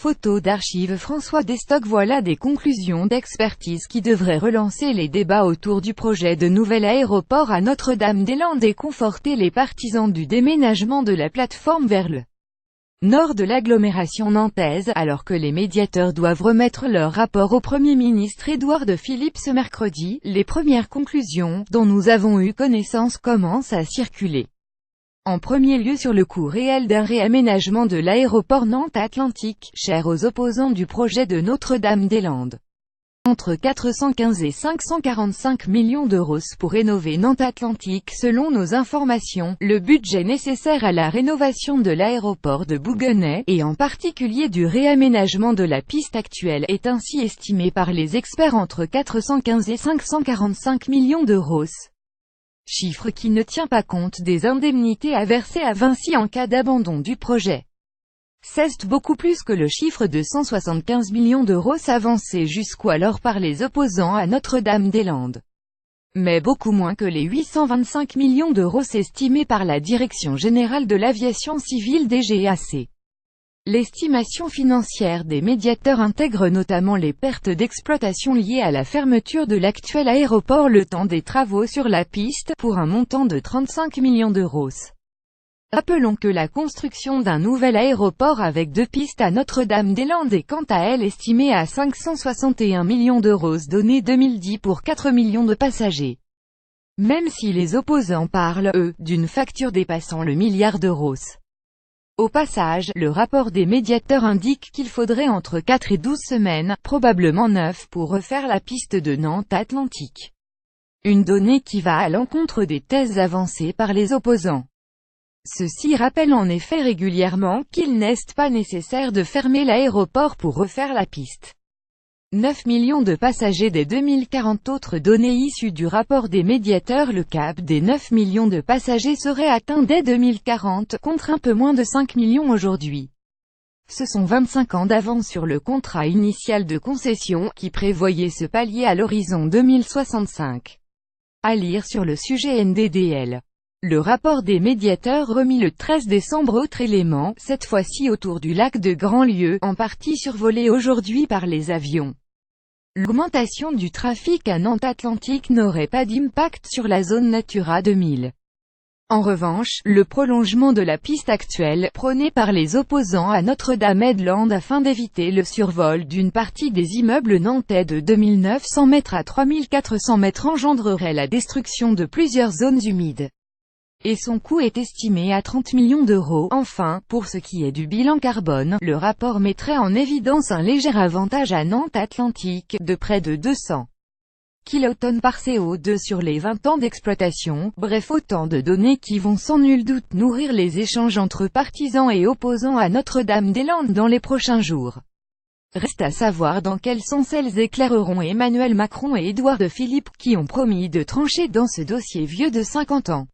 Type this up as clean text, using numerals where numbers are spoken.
Photo d'archives François Destock. Voilà des conclusions d'expertise qui devraient relancer les débats autour du projet de nouvel aéroport à Notre-Dame-des-Landes et conforter les partisans du déménagement de la plateforme vers le nord de l'agglomération nantaise, alors que les médiateurs doivent remettre leur rapport au Premier ministre Édouard Philippe ce mercredi. Les premières conclusions, dont nous avons eu connaissance, commencent à circuler. En premier lieu sur le coût réel d'un réaménagement de l'aéroport Nantes-Atlantique, cher aux opposants du projet de Notre-Dame-des-Landes. Entre 415 et 545 millions d'euros pour rénover Nantes-Atlantique. Selon nos informations, le budget nécessaire à la rénovation de l'aéroport de Bouguenais, et en particulier du réaménagement de la piste actuelle, est ainsi estimé par les experts entre 415 et 545 millions d'euros. Chiffre qui ne tient pas compte des indemnités à verser à Vinci en cas d'abandon du projet. C'est beaucoup plus que le chiffre de 175 millions d'euros avancé jusqu'alors par les opposants à Notre-Dame-des-Landes. Mais beaucoup moins que les 825 millions d'euros estimés par la Direction générale de l'aviation civile DGAC. L'estimation financière des médiateurs intègre notamment les pertes d'exploitation liées à la fermeture de l'actuel aéroport le temps des travaux sur la piste, pour un montant de 35 millions d'euros. Rappelons que la construction d'un nouvel aéroport avec 2 pistes à Notre-Dame-des-Landes est quant à elle estimée à 561 millions d'euros donnés 2010 pour 4 millions de passagers. Même si les opposants parlent, eux, d'une facture dépassant le milliard d'euros. Au passage, le rapport des médiateurs indique qu'il faudrait entre 4 et 12 semaines, probablement 9, pour refaire la piste de Nantes-Atlantique. Une donnée qui va à l'encontre des thèses avancées par les opposants. Ceux-ci rappellent en effet régulièrement qu'il n'est pas nécessaire de fermer l'aéroport pour refaire la piste. 9 millions de passagers dès 2040. Autre donnée issue du rapport des médiateurs, le cap des 9 millions de passagers serait atteint dès 2040, contre un peu moins de 5 millions aujourd'hui. Ce sont 25 ans d'avance sur le contrat initial de concession, qui prévoyait ce palier à l'horizon 2065. À lire sur le sujet NDDL. Le rapport des médiateurs remis le 13 décembre. Autre élément, cette fois-ci autour du lac de Grandlieu, en partie survolé aujourd'hui par les avions. L'augmentation du trafic à Nantes-Atlantique n'aurait pas d'impact sur la zone Natura 2000. En revanche, le prolongement de la piste actuelle, prôné par les opposants à Notre-Dame-des-Landes afin d'éviter le survol d'une partie des immeubles nantais de 2900 mètres à 3400 mètres, engendrerait la destruction de plusieurs zones humides. Et son coût est estimé à 30 millions d'euros. Enfin, pour ce qui est du bilan carbone, le rapport mettrait en évidence un léger avantage à Nantes-Atlantique, de près de 200 kilotonnes par CO2 sur les 20 ans d'exploitation. Bref, autant de données qui vont sans nul doute nourrir les échanges entre partisans et opposants à Notre-Dame-des-Landes dans les prochains jours. Reste à savoir dans quel sens elles éclaireront Emmanuel Macron et Édouard Philippe, qui ont promis de trancher dans ce dossier vieux de 50 ans.